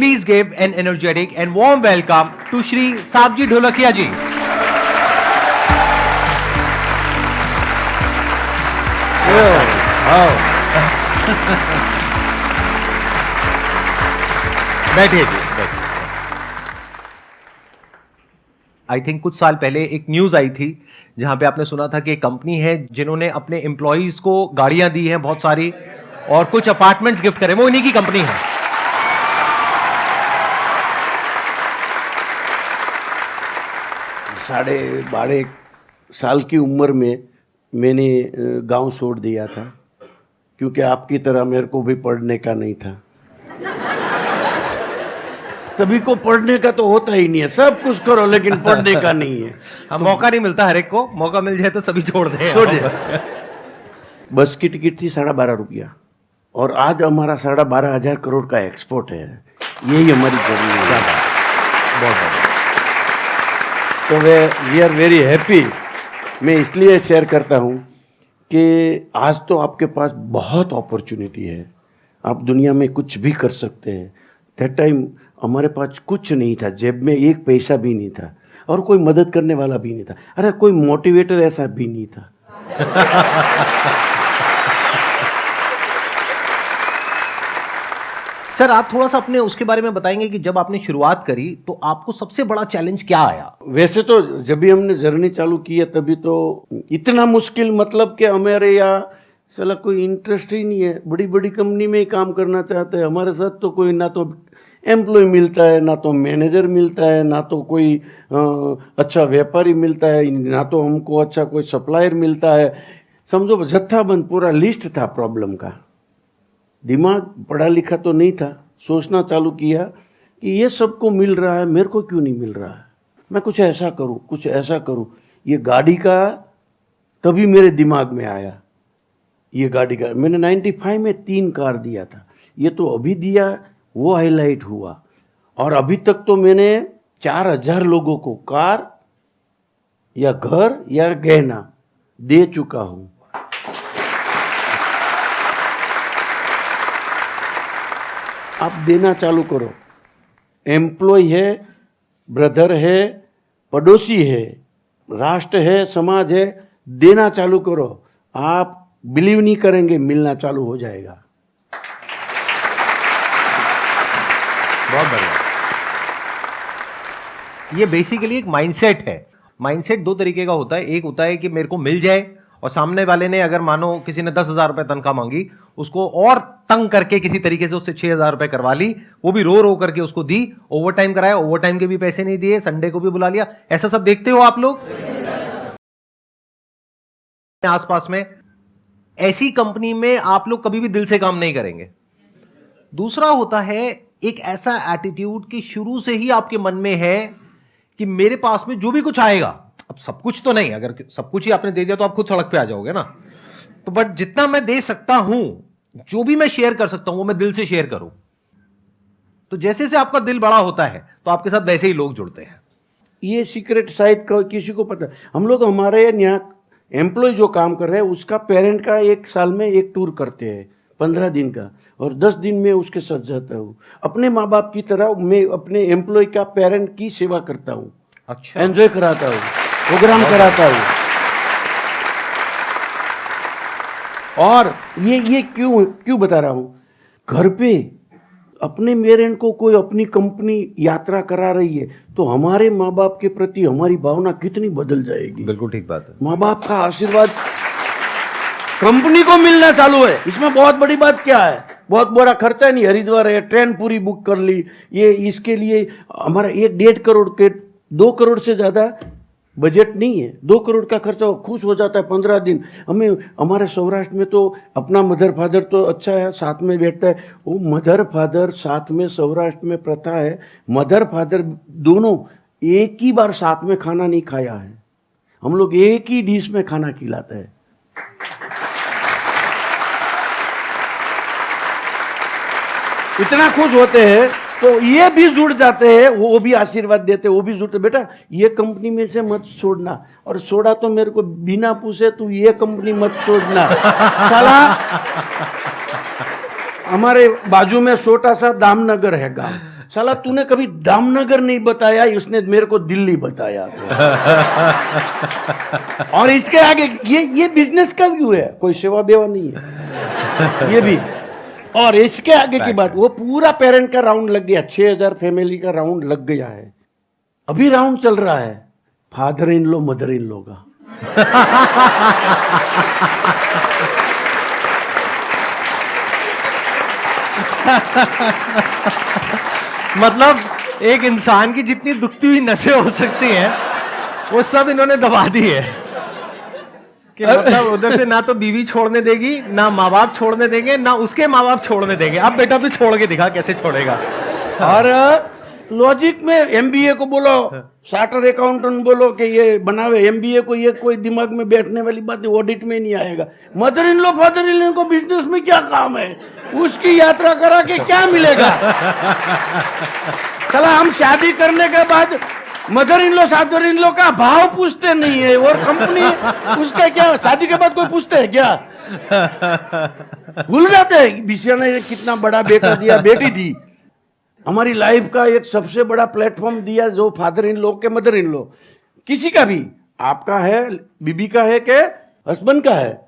please give an energetic and warm welcome to Shri Sabji Dholakia ji. बैठिए जी, बैठिए। I think कुछ साल पहले एक न्यूज आई थी जहां पे आपने सुना था कि एक कंपनी है जिन्होंने अपने एम्प्लॉइज को गाड़ियां दी हैं बहुत सारी और कुछ अपार्टमेंट्स गिफ्ट करे, वो इन्हीं की कंपनी है। साढ़े 12 साल की उम्र में मैंने गांव छोड़ दिया था, क्योंकि आपकी तरह मेरे को भी पढ़ने का नहीं था। सभी को पढ़ने का तो होता ही नहीं है, सब कुछ करो लेकिन पढ़ने का नहीं है। तो मौका नहीं मिलता, हर एक को मौका मिल जाए तो सभी छोड़ दे। बस की टिकट थी 12.5 रुपया और आज हमारा 12,500 करोड़ का एक्सपोर्ट है। यही हमारी जर्नी है। बहुत तो वी आर वेरी हैप्पी। मैं इसलिए शेयर करता हूँ कि आज तो आपके पास बहुत अपॉर्चुनिटी है, आप दुनिया में कुछ भी कर सकते हैं। दैट टाइम हमारे पास कुछ नहीं था, जेब में एक पैसा भी नहीं था और कोई मदद करने वाला भी नहीं था। अरे कोई मोटिवेटर ऐसा भी नहीं था। सर, आप थोड़ा सा अपने उसके बारे में बताएंगे कि जब आपने शुरुआत करी तो आपको सबसे बड़ा चैलेंज क्या आया? वैसे तो जब भी हमने जर्नी चालू की है तभी तो इतना मुश्किल, मतलब कि हमारे यहाँ चला कोई इंटरेस्ट ही नहीं है। बड़ी बड़ी कंपनी में ही काम करना चाहते हैं। हमारे साथ तो कोई ना तो एम्प्लॉय मिलता है, ना तो मैनेजर मिलता है, ना तो कोई अच्छा व्यापारी मिलता है, ना तो हमको अच्छा कोई सप्लायर मिलता है। समझो जत्थाबंद पूरा लिस्ट था प्रॉब्लम का। दिमाग पढ़ा लिखा तो नहीं था, सोचना चालू किया कि ये सबको मिल रहा है, मेरे को क्यों नहीं मिल रहा है, मैं कुछ ऐसा करूं, कुछ ऐसा करूं। ये गाड़ी का तभी मेरे दिमाग में आया। ये गाड़ी का मैंने 95 में 3 कार दिया था, ये तो अभी दिया, वो हाईलाइट हुआ। और अभी तक तो मैंने 4,000 लोगों को कार या घर या गहना दे चुका हूं। आप देना चालू करो। एम्प्लॉय है, ब्रदर है, पड़ोसी है, राष्ट्र है, समाज है, देना चालू करो। आप बिलीव नहीं करेंगे, मिलना चालू हो जाएगा। बहुत बढ़िया। ये बेसिकली एक माइंडसेट है। माइंडसेट 2 तरीके का होता है। एक होता है कि मेरे को मिल जाए, और सामने वाले ने अगर मानो किसी ने 10,000 रुपए तनख्वाह मांगी, उसको और तंग करके किसी तरीके से उससे 6,000 रुपए करवा ली, वो भी रो रो करके उसको दी, ओवर टाइम कराया, ओवर टाइम के भी पैसे नहीं दिए, संडे को भी बुला लिया। ऐसा सब देखते हो आप लोग आसपास में। ऐसी कंपनी में आप लोग कभी भी दिल से काम नहीं करेंगे। दूसरा होता है एक ऐसा एटीट्यूड कि शुरू से ही आपके मन में है कि मेरे पास में जो भी कुछ आएगा, अब सब कुछ तो नहीं, अगर सब कुछ ही आपने दे दिया तो आप खुद सड़क पे आ जाओगे ना, तो बट जितना मैं दे सकता हूं, जो भी मैं शेयर कर सकता हूं, वो मैं दिल से शेयर करूं। तो जैसे से आपका दिल बड़ा होता है तो आपके साथ वैसे ही लोग जुड़ते हैं। ये सीक्रेट शायद किसी को पता। हम लोग हमारे यहाँ एम्प्लॉय जो काम कर रहे हैं उसका पेरेंट का 1 साल में एक टूर करते हैं 15 दिन का, और 10 दिन में उसके साथ जाता हूँ। अपने माँ बाप की तरह मैं अपने एम्प्लॉय का पेरेंट की सेवा करता हूँ। अच्छा, एंजॉय कराता हूँ, प्रोग्राम कराता हूँ। और ये क्यों बता रहा हूँ, घर पे अपने पेरेंट को कोई अपनी कंपनी यात्रा करा रही है तो हमारे माँ बाप के प्रति हमारी भावना कितनी बदल जाएगी। बिल्कुल ठीक बात है। माँ बाप का आशीर्वाद कंपनी को मिलना चालू है। इसमें बहुत बड़ी बात क्या है, बहुत बड़ा खर्चा नहीं। हरिद्वार है, ट्रेन पूरी बुक कर ली, ये इसके लिए हमारा 1-1.5 करोड़ के 2 करोड़ से ज़्यादा बजट नहीं है। 2 करोड़ का खर्चा, खुश हो जाता है 15 दिन। हमें हमारे सौराष्ट्र में तो अपना मदर फादर तो अच्छा है, साथ में बैठता है। वो मदर फादर साथ में, सौराष्ट्र में प्रथा है, मदर फादर दोनों एक ही बार साथ में खाना नहीं खाया है। हम लोग एक ही डिश में खाना खिलाते हैं। इतना खुश होते हैं तो ये भी जुड़ जाते हैं, वो भी आशीर्वाद देते हैं, वो भी जुड़ते, बेटा ये कंपनी में से मत छोड़ना। और छोड़ा तो मेरे को बिना पूछे तू ये कंपनी मत छोड़ना। साला हमारे बाजू में छोटा सा दामनगर है गांव, साला तूने कभी दामनगर नहीं बताया, उसने मेरे को दिल्ली बताया। और इसके आगे ये बिजनेस का व्यू है, कोई सेवा बेवा नहीं है ये भी। और इसके आगे की बात, वो पूरा पेरेंट का राउंड लग गया, 6000 फैमिली का राउंड लग गया है। अभी राउंड चल रहा है father in low mother in लो का। मतलब एक इंसान की जितनी दुखती हुई नसें हो सकती हैं वो सब इन्होंने दबा दी है कि मतलब उधर से ना तो बीवी छोड़ने देगी, ना माँ बाप छोड़ने देंगे, ना उसके माँ बाप छोड़ने देंगे। अब बेटा तू छोड़ के दिखा कैसे छोड़ेगा। और लॉजिक में एमबीए को बोलो, चार्टर अकाउंटेंट बोलो कि ये बनावे, एमबीए को ये कोई दिमाग में बैठने वाली बात है, ऑडिट में नहीं आएगा। Mother in low father in लो को बिजनेस में क्या काम है, उसकी यात्रा करा के क्या मिलेगा। चला हम शादी करने के बाद mother in low father in लो का भाव पूछते नहीं है, और कंपनी उसका क्या शादी के बाद कोई पूछते है क्या, भूल जाते हैं बिटिया ने कितना बड़ा बेटा दिया बेटी दी। हमारी लाइफ का एक सबसे बड़ा प्लेटफॉर्म दिया जो फादर इन लॉ के मदर इन लॉ, किसी का भी, आपका है, बीबी का है के हस्बैंड का है,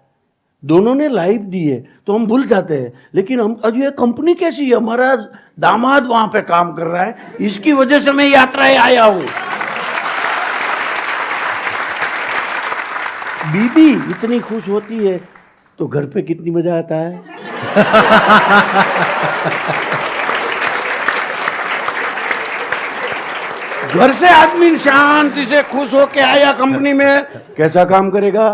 दोनों ने लाइफ दी है, तो हम भूल जाते हैं। लेकिन हम आज ये कंपनी कैसी है, हमारा दामाद वहां पे काम कर रहा है, इसकी वजह से मैं यात्राएं आया हूं। बीबी इतनी खुश होती है तो घर पे कितनी मजा आता है। घर से आदमी शांति से खुश होके आया कंपनी में, कैसा काम करेगा,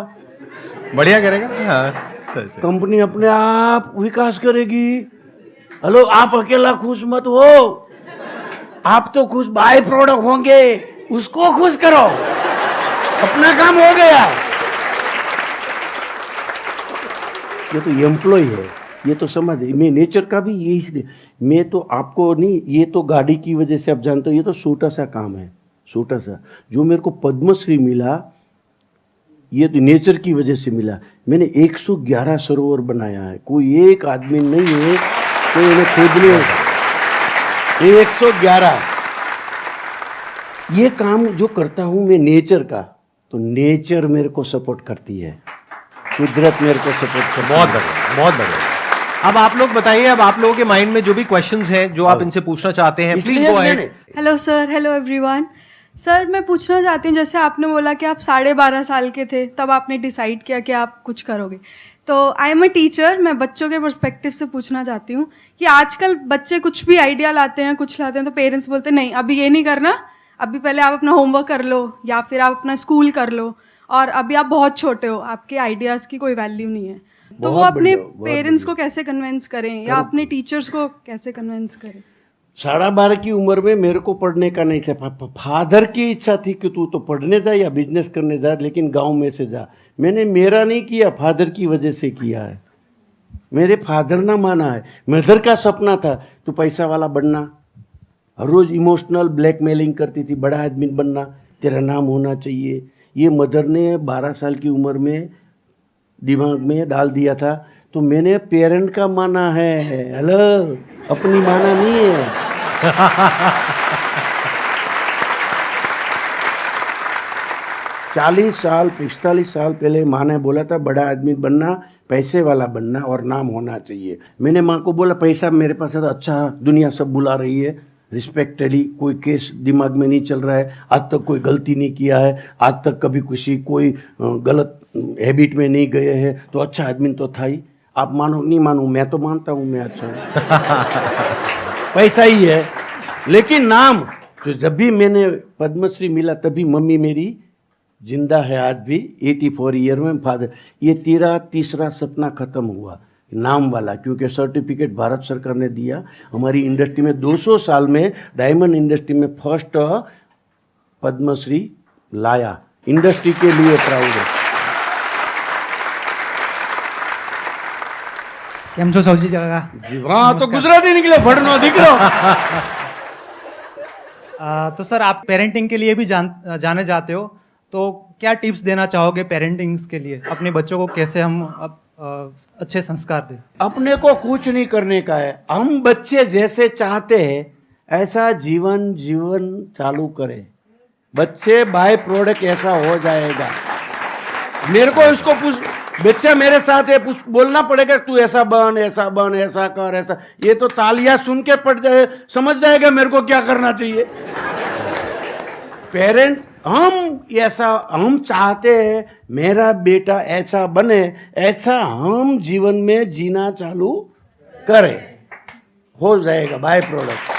बढ़िया करेगा। हाँ। कंपनी अपने आप विकास करेगी। हेलो, आप अकेला खुश मत हो, आप तो खुश बाय प्रोडक्ट होंगे, उसको खुश करो, अपना काम हो गया। ये तो एम्प्लॉय है, ये तो समझ, मैं नेचर का भी यही इसलिए, मैं तो आपको नहीं, ये तो गाड़ी की वजह से आप जानते हो, ये तो छोटा सा काम है, छोटा सा। जो मेरे को पद्मश्री मिला ये तो नेचर की वजह से मिला। मैंने 111 सरोवर बनाया है, कोई एक आदमी नहीं है तो इन्हें खोदने 111। ये काम जो करता हूं मैं नेचर का, तो नेचर मेरे को सपोर्ट करती है, कुदरत मेरे को सपोर्ट करती है। बहुत बढ़िया, बहुत बढ़िया। अब आप लोग बताइए, अब आप लोगों के माइंड में जो भी क्वेश्चंस हैं जो आप इनसे पूछना चाहते हैं, please go ahead. Hello sir, hello everyone. Sir मैं पूछना चाहती हूँ, जैसे आपने बोला कि आप 12.5 साल के थे तब आपने डिसाइड किया कि आप कुछ करोगे, तो आई एम अ टीचर, मैं बच्चों के पर्सपेक्टिव से पूछना चाहती हूँ कि आजकल बच्चे कुछ भी आइडिया लाते हैं, कुछ लाते हैं, तो पेरेंट्स बोलते हैं नहीं अभी ये नहीं करना, अभी पहले आप अपना होमवर्क कर लो या फिर आप अपना स्कूल कर लो, और अभी आप बहुत छोटे हो, आपके आइडियाज़ की कोई वैल्यू नहीं है। तो वो अपने पेरेंट्स को कैसे कन्विंस करें या अपने टीचर्स को कैसे कन्विंस करें? 12.5 की उम्र में मेरे को पढ़ने का नहीं था, फादर की इच्छा थी कि तू तो पढ़ने जा या बिजनेस करने जा, लेकिन गांव में से जा। मैंने मेरा नहीं किया, फादर की वजह से किया है। मेरे फादर ना माना है, मदर का सपना था तू पैसा वाला बनना, हर रोज इमोशनल ब्लैकमेलिंग करती थी, बड़ा आदमी बनना, तेरा नाम होना चाहिए। ये मदर ने 12 साल की उम्र में दिमाग में डाल दिया था, तो मैंने पेरेंट का माना है, हेलो, अपनी माना नहीं है। 40 साल 45 साल पहले माँ ने बोला था बड़ा आदमी बनना, पैसे वाला बनना और नाम होना चाहिए। मैंने माँ को बोला पैसा मेरे पास है तो अच्छा, दुनिया सब बुला रही है, रिस्पेक्टली, कोई केस दिमाग में नहीं चल रहा है, आज तक कोई गलती नहीं किया है, आज तक कभी किसी कोई गलत हैबिट में नहीं गए हैं, तो अच्छा आदमी तो था ही। आप मानो नहीं मानो, मैं तो मानता हूँ मैं अच्छा हूँ। पैसा ही है, लेकिन नाम तो जब भी मैंने पद्मश्री मिला तभी मम्मी मेरी जिंदा है आज भी, 84 ईयर में। फादर, ये तेरा तीसरा सपना खत्म हुआ नाम वाला, क्योंकि सर्टिफिकेट भारत सरकार ने दिया। हमारी इंडस्ट्री में 200 साल में डायमंड इंडस्ट्री में फर्स्ट पद्मश्री लाया, इंडस्ट्री के लिए प्राउड है। કેમ છો સૌજી કાકા? हाँ तो गुजराती निकले, फड़नो दिख रहा। तो सर आप पेरेंटिंग के लिए भी जाने जाते हो, तो क्या टिप्स देना चाहोगे पेरेंटिंग के लिए, अपने बच्चों को कैसे हम अच्छे संस्कार दें? अपने को कुछ नहीं करने का है, हम बच्चे जैसे चाहते हैं ऐसा जीवन चालू करे, बच्चे बाय प्रोडक्ट ऐसा हो जाएगा। मेरे को इसको पूछ, बच्चा मेरे साथ है, बोलना पड़ेगा तू ऐसा बन, ऐसा बन, ऐसा कर, ऐसा। ये तो तालियां सुन के पड़ जाए, समझ जाएगा मेरे को क्या करना चाहिए। पेरेंट हम चाहते हैं मेरा बेटा ऐसा बने, ऐसा हम जीवन में जीना चालू करें, हो जाएगा बाय प्रोडक्ट।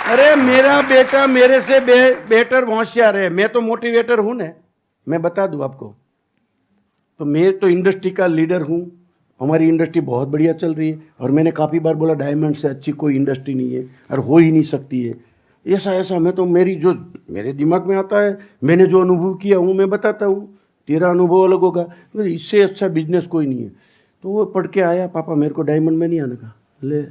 अरे मेरा बेटा मेरे से बेटर होशियार है, मैं तो मोटिवेटर हूं ना, मैं बता दूं आपको। तो मैं तो इंडस्ट्री का लीडर हूं, हमारी इंडस्ट्री बहुत बढ़िया चल रही है, और मैंने काफ़ी बार बोला डायमंड से अच्छी कोई इंडस्ट्री नहीं है और हो ही नहीं सकती है। ऐसा मैं तो मेरे दिमाग में आता है, मैंने जो अनुभव किया हूँ मैं बताता हूँ, तेरा अनुभव अलग होगा, इससे अच्छा बिजनेस कोई नहीं है। तो वो पढ़ के आया, पापा मेरे को डायमंड में नहीं आने का। ले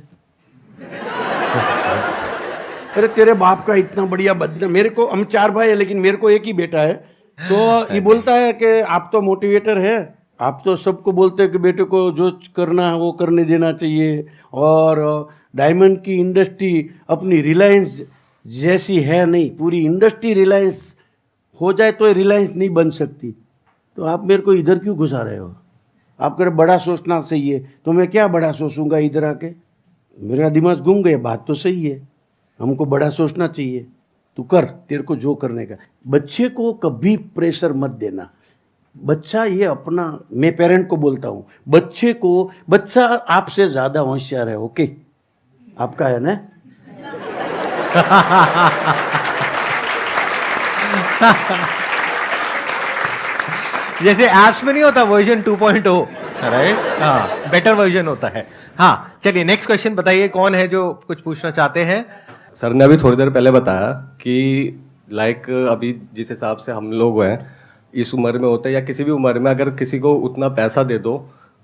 अरे तेरे बाप का इतना बढ़िया बदला, मेरे को, हम 4 भाई है लेकिन मेरे को एक ही बेटा है। तो ये बोलता है कि आप तो मोटिवेटर है, आप तो सबको बोलते हैं कि बेटे को जो करना है वो करने देना चाहिए, और डायमंड की इंडस्ट्री अपनी रिलायंस जैसी है नहीं, पूरी इंडस्ट्री रिलायंस हो जाए तो रिलायंस नहीं बन सकती। तो आप मेरे को इधर क्यों घुसा रहे हो? आप कह रहे बड़ा सोचना चाहिए, तो मैं क्या बड़ा सोचूंगा इधर आके? मेरा दिमाग घूम गया। बात तो सही है, हमको बड़ा सोचना चाहिए। तू कर, तेरे को जो करने का। बच्चे को कभी प्रेशर मत देना। बच्चा ये अपना, मैं पेरेंट को बोलता हूँ, बच्चा आपसे ज़्यादा होशियार है, ओके? आपका है ना? जैसे एप्स में नहीं होता वर्जन 2.0, राइट? हाँ, बेटर वर्जन होता है। हाँ, चलिए नेक्स्ट क्वेश्चन बताइए, कौन है जो कुछ पूछना चाहते हैं? सर ने अभी थोड़ी देर पहले बताया कि अभी जिस हिसाब से हम लोग हैं इस उम्र में होते हैं या किसी भी उम्र में, अगर किसी को उतना पैसा दे दो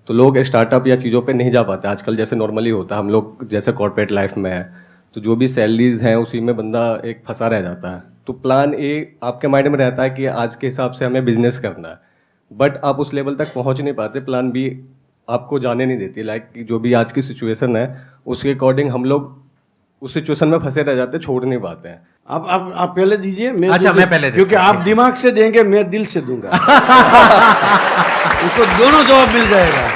तो लोग स्टार्टअप या चीज़ों पे नहीं जा पाते आजकल। जैसे नॉर्मली होता है, हम लोग जैसे कॉर्पोरेट लाइफ में है तो जो भी सैलरीज हैं उसी में बंदा एक फंसा रह जाता है। तो प्लान ए आपके माइंड में रहता है कि आज के हिसाब से हमें बिजनेस करना है, बट आप उस लेवल तक पहुंच नहीं पाते, प्लान बी आपको जाने नहीं देती। जो भी आज की सिचुएशन है उसके अकॉर्डिंग हम लोग उस सिचुएशन में फंसे रह जाते, छोड़ नहीं पाते हैं। आप पहले दीजिए, अच्छा मैं पहले, क्योंकि आप दिमाग से देंगे, मैं दिल से दूंगा। उसको दोनों जवाब मिल जाएगा।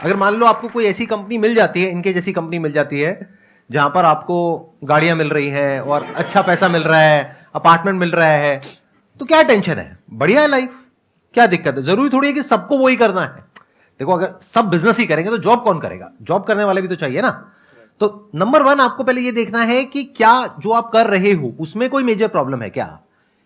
अगर मान लो आपको कोई ऐसी कंपनी मिल जाती है, इनके जैसी कंपनी मिल जाती है, जहां पर आपको गाड़ियां मिल रही हैं और अच्छा पैसा मिल रहा है, अपार्टमेंट मिल रहा है, तो क्या टेंशन है? बढ़िया है लाइफ, क्या दिक्कत है? जरूरी थोड़ी है कि सबको वही करना है। देखो, अगर सब बिजनेस ही करेंगे तो जॉब कौन करेगा? जॉब करने वाले भी तो चाहिए ना। तो नंबर 1 आपको पहले ये देखना है कि क्या जो आप कर रहे हो उसमें कोई मेजर प्रॉब्लम है क्या?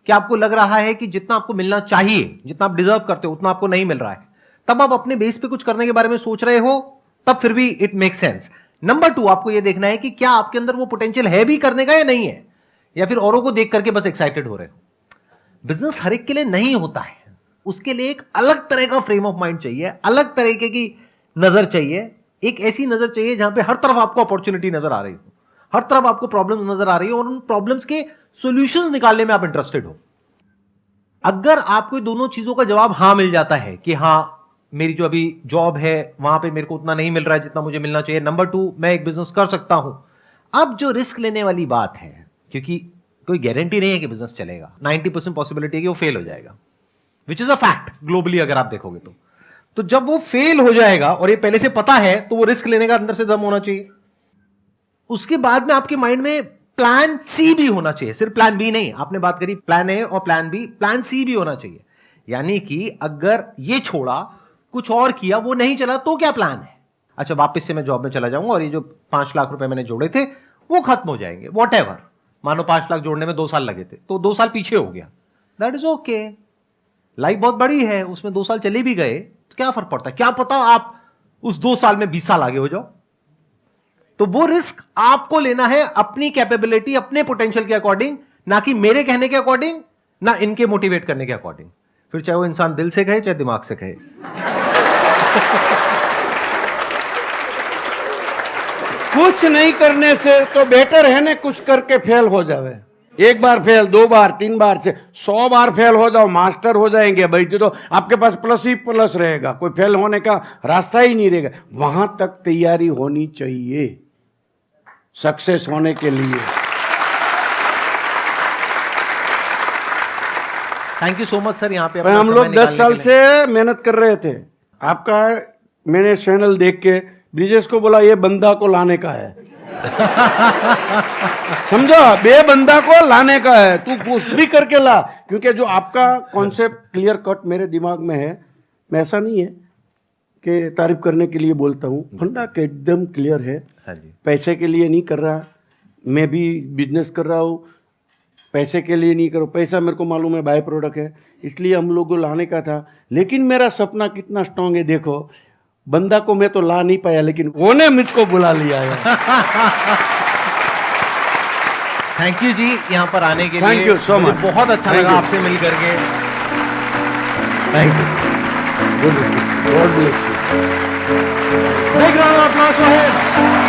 क्या आपको लग रहा है कि जितना आपको मिलना चाहिए, जितना आप डिजर्व करते हो, उतना आपको नहीं मिल रहा है? तब आप अपने बेस पे कुछ करने के बारे में सोच रहे हो, तब फिर भी इट मेक सेंस। नंबर 2 आपको यह देखना है कि क्या आपके अंदर वो पोटेंशियल है भी करने का या नहीं है, या फिर औरों को देख करके बस एक्साइटेड हो रहे हो। बिजनेस हर एक के लिए नहीं होता है, उसके लिए एक अलग तरह का फ्रेम ऑफ माइंड चाहिए, अलग तरीके की नजर चाहिए। एक ऐसी नजर चाहिए जहां पे हर तरफ आपको अपॉर्चुनिटी नजर आ रही हो, हर तरफ आपको प्रॉब्लम नजर आ रही हो और उन प्रॉब्लम्स के सॉल्यूशंस निकालने में आप इंटरेस्टेड हो। अगर आपको दोनों चीजों का जवाब हां मिल जाता है कि हां मेरी जो अभी जॉब है वहां पे मेरे को उतना नहीं मिल रहा है जितना मुझे मिलना चाहिए, नंबर 2 मैं एक बिजनेस कर सकता हूं। अब जो रिस्क लेने वाली बात है, क्योंकि कोई गारंटी नहीं है कि बिजनेस चलेगा, 90% पॉसिबिलिटी है कि वो फेल हो जाएगा, which is a fact globally अगर आप देखोगे तो जब वो फेल हो जाएगा और ये पहले से पता है, तो वो रिस्क लेने का अंदर से दम होना चाहिए। उसके बाद में आपके माइंड में प्लान सी भी होना चाहिए, सिर्फ प्लान बी नहीं। आपने बात करी प्लान ए और प्लान बी, प्लान सी भी होना चाहिए। यानी कि अगर ये छोड़ा, कुछ और किया, वो नहीं चला, तो क्या प्लान है? अच्छा वापस से मैं जॉब में चला जाऊंगा और ये जो 5 लाख रुपए मैंने जोड़े थे वो खत्म हो जाएंगे, वॉट एवर। मानो 5 लाख जोड़ने में 2 साल लगे थे, तो 2 साल पीछे हो गया, दैट इज ओके। लाइफ बहुत बड़ी है, उसमें 2 साल चले भी गए तो क्या फर्क पड़ता है? क्या पता आप उस 2 साल में 20 साल आगे हो जाओ। तो वो रिस्क आपको लेना है अपनी कैपेबिलिटी, अपने पोटेंशियल के अकॉर्डिंग, ना कि मेरे कहने के अकॉर्डिंग, ना इनके मोटिवेट करने के अकॉर्डिंग। फिर चाहे वो इंसान दिल से कहे चाहे दिमाग से कहे। कुछ नहीं करने से तो बेटर है ना कुछ करके फेल हो जावे। एक बार फेल, 2 बार, 3 बार से 100 बार फेल हो जाओ, मास्टर हो जाएंगे भाई, तो आपके पास प्लस ही प्लस रहेगा, कोई फेल होने का रास्ता ही नहीं रहेगा। वहां तक तैयारी होनी चाहिए सक्सेस होने के लिए। Thank you so much sir, यहाँ पे भाई अपना हम समय लोग 10 निकालने साल के लिए। से मेहनत कर रहे थे। आपका मैंने चैनल देख के ब्रिजेश को बोला ये बंदा को लाने का है। समझो, बे बंदा को लाने का है, तू कुछ भी करके ला, क्योंकि जो आपका कॉन्सेप्ट क्लियर कट मेरे दिमाग में है। मैं ऐसा नहीं है कि तारीफ करने के लिए बोलता हूँ, फंडा के एकदम क्लियर है। हाँ जी, पैसे के लिए नहीं कर रहा, मैं भी बिजनेस कर रहा हूँ, पैसे के लिए नहीं करो। पैसा मेरे को मालूम है बाय प्रोडक्ट है, इसलिए हम लोग को लाने का था। लेकिन मेरा सपना कितना स्ट्रांग है देखो, बंदा को मैं तो ला नहीं पाया, लेकिन वो ने मुझको बुला लिया है। थैंक यू जी यहाँ पर आने के Thank लिए। you so मुझे much. बहुत अच्छा Thank लगा you. आपसे मिल करके। Thank you, God bless you. Big round of applause for him.